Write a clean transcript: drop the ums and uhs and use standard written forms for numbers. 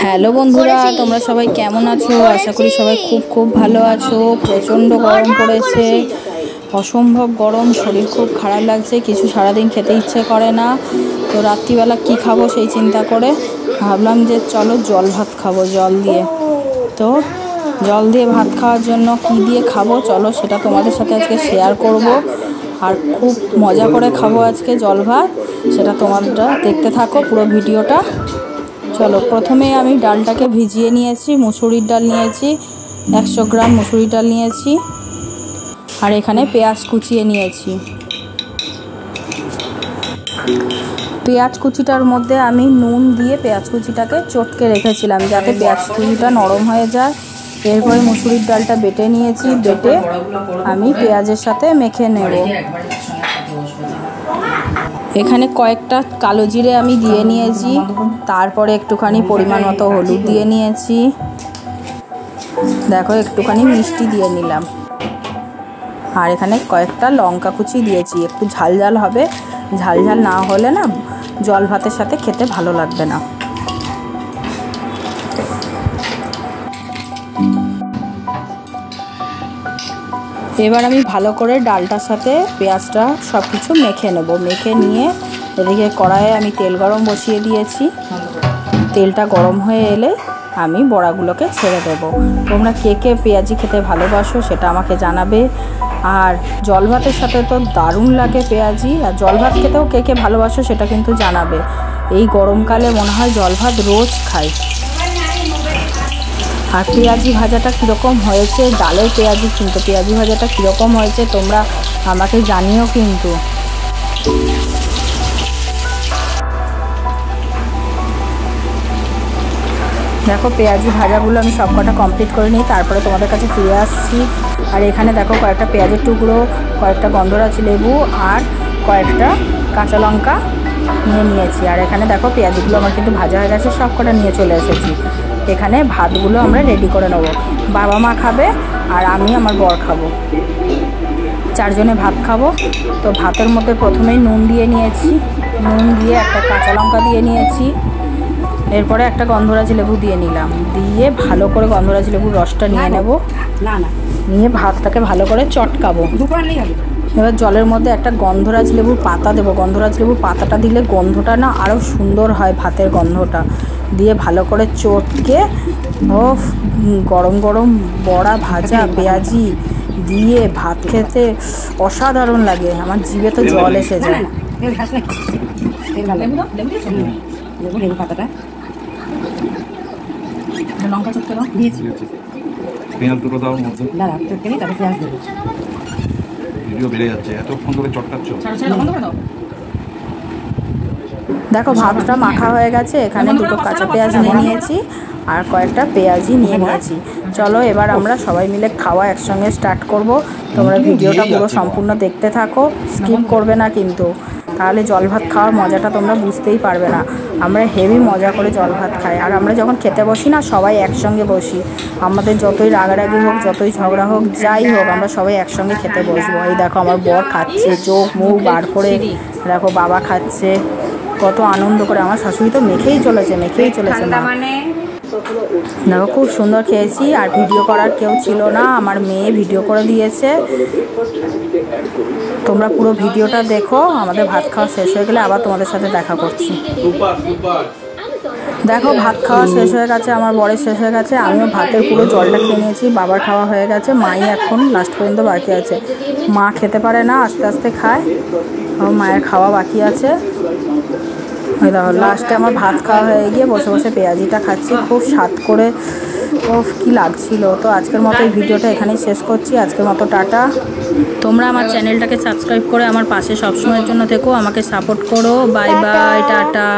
Hello বন্ধুরা, তোমরা সবাই কেমন আছো? আশা করি সবাই খুব ভালো আছো। প্রচণ্ড গরম পড়েছে, অসম্ভব গরম, শরীর খুব খারাপ লাগছে, কিছু সারাদিন খেতে ইচ্ছে করে না। তো রাত্রিবেলা কি খাবো সেই চিন্তা করে ভাবলাম যে চলো জল ভাত খাবো জল দিয়ে। তো জল দিয়ে ভাত খাওয়ার জন্য কি দিয়ে খাবো চলো সেটা তোমাদের সাথে আজকে শেয়ার করব। আর খুব মজা করে খাবো আজকে জল ভাত, সেটা তোমরা দেখতে থাকো পুরো ভিডিওটা। চলো, প্রথমে আমি ডালটাকে ভিজিয়ে নিয়েছি, মুসুরির ডাল নিয়েছি 100 গ্রাম মুসুরির ডাল নিয়েছি। আর এখানে পেঁয়াজ কুচিয়ে নিয়েছি। পেঁয়াজ কুচিটার মধ্যে আমি নুন দিয়ে পেঁয়াজ কুচিটাকে চটকে রেখেছিলাম যাতে পেঁয়াজ কুচিটা নরম হয়ে যায়। এরপরে মুসুরির ডালটা বেটে নিয়েছি, বেটে আমি পেঁয়াজের সাথে মেখে নেব। এখানে কয়েকটা কালো জিরে আমি দিয়ে নিয়েছি, তারপরে একটুখানি পরিমাণ মতো হলুদ দিয়ে নিয়েছি, দেখো একটুখানি মিষ্টি দিয়ে নিলাম। আর এখানে কয়েকটা লঙ্কা কুচি দিয়েছি, একটু ঝাল ঝাল হবে, ঝাল ঝাল না হলে না জল ভাতের সাথে খেতে ভালো লাগবে না। এবার আমি ভালো করে ডালটার সাথে পেঁয়াজটা সব কিছু মেখে নেব। মেখে নিয়ে এদিকে কড়াইয়ে আমি তেল গরম বসিয়ে দিয়েছি। তেলটা গরম হয়ে এলে আমি বড়াগুলোকে ছেড়ে দেব। তোমরা কে কে পেঁয়াজি খেতে ভালোবাসো সেটা আমাকে জানাবে। আর জল ভাতের সাথে তো দারুণ লাগে পেঁয়াজি। আর জল ভাত খেতেও কে কে ভালোবাসো সেটা কিন্তু জানাবে। এই গরমকালে মনে হয় জল ভাত রোজ খাই। আর পেঁয়াজি ভাজাটা কীরকম হয়েছে, ডালের পেঁয়াজি কিন্তু পেঁয়াজি ভাজাটা কীরকম হয়েছে তোমরা আমাকে জানিও কিন্তু। দেখো পেঁয়াজি ভাজাগুলো আমি সব কটা কমপ্লিট করে নিই, তারপরে তোমাদের কাছে ফিরে আসছি। আর এখানে দেখো কয়েকটা পেঁয়াজের টুকরো, কয়েকটা গন্ধরাজ লেবু আর কয়েকটা কাঁচা লঙ্কা নিয়েছি। আর এখানে দেখো পেঁয়াজগুলো আমার কিন্তু ভাজা হয়ে গেছে, সব কটা নিয়ে চলে এসেছি। এখানে ভাতগুলো আমরা রেডি করে নেব। বাবা মা খাবে আর আমি আমার বর খাবো, 4 জনে ভাত খাবো। তো ভাতের মধ্যে প্রথমেই নুন দিয়ে নিয়েছি, নুন দিয়ে একটা কাঁচা লঙ্কা দিয়ে নিয়েছি, এরপরে একটা গন্ধরাজ লেবু দিয়ে নিলাম, দিয়ে ভালো করে গন্ধরাজ লেবুর রসটা নিয়ে নেব, নিয়ে ভাতটাকে ভালো করে চটকাবো। এবার জলের মধ্যে একটা গন্ধরাজ লেবুর পাতা দেবো। গন্ধরাজ লেবুর পাতাটা দিলে গন্ধটা না আরও সুন্দর হয়, ভাতের গন্ধটা দিয়ে ভালো করে চটকে গরম গরম বড়া ভাজা পেঁয়াজি দিয়ে ভাত খেতে অসাধারণ লাগে। আমার জিভে তো জল এসে যায়। লঙ্কা চটকে দাও, দিয়েছি পেঁয়াজ দুটো দাও মধ্যে, দাঁড়া চটকে নিই তারপর পেঁয়াজ দেবো। ভিডিও বেড়ে যাচ্ছে, এতক্ষণ ধরে চটকাচ্ছ। দেখো ভাতটা মাখা হয়ে গেছে। এখানে দুটো কাঁচা পেঁয়াজ নিয়ে নিয়েছি আর কয়েকটা পেঁয়াজি নিয়ে নিয়েছি। চলো এবার আমরা সবাই মিলে খাওয়া একসঙ্গে স্টার্ট করব। তোমরা ভিডিওটা পুরো সম্পূর্ণ দেখতে থাকো, স্কিপ করবে না কিন্তু, তাহলে জল ভাত খাওয়ার মজাটা তোমরা বুঝতেই পারবে না। আমরা হেভি মজা করে জল ভাত খাই। আর আমরা যখন খেতে বসি না সবাই একসঙ্গে বসি, আমাদের যতই রাগারাগি হোক, যতই ঝগড়া হোক, যাই হোক, আমরা সবাই একসঙ্গে খেতে বসবো। এই দেখো আমার বর খাচ্ছে, চোখ মুখ বার করে, দেখো বাবা খাচ্ছে, কত আনন্দ করে। আমার শাশুড়ি তো মেখেই চলেছে মা। দেখো খুব সুন্দর খেয়েছি। আর ভিডিও করার কেউ ছিল না, আমার মেয়ে ভিডিও করে দিয়েছে। তোমরা পুরো ভিডিওটা দেখো, আমাদের ভাত খাওয়া শেষ হয়ে গেলে আবার তোমাদের সাথে দেখা করছি। দেখো ভাত খাওয়া শেষ হয়ে গেছে, আমার বরের শেষ হয়ে গেছে, আমিও ভাতের পুরো জলটা খেয়ে নিয়েছি। বাবার খাওয়া হয়ে গেছে, মাই এখন লাস্ট পর্যন্ত বাকি আছে। মা খেতে পারে না, আস্তে আস্তে খায়, মায়ের খাওয়া বাকি আছে। ওই দেখো লাস্টে আমার ভাত খাওয়া হয়ে গিয়ে বসে বসে পেঁয়াজিটা খাচ্ছি, খুব স্বাদ করে, কি লাগছিল। তো আজকের মতো এই ভিডিওটা এখানেই শেষ করছি। আজকের মতো টাটা। তোমরা আমার চ্যানেলটাকে সাবস্ক্রাইব করে আমার পাশে সবসময়ের জন্য থেকো, আমাকে সাপোর্ট করো। Bye bye, tata.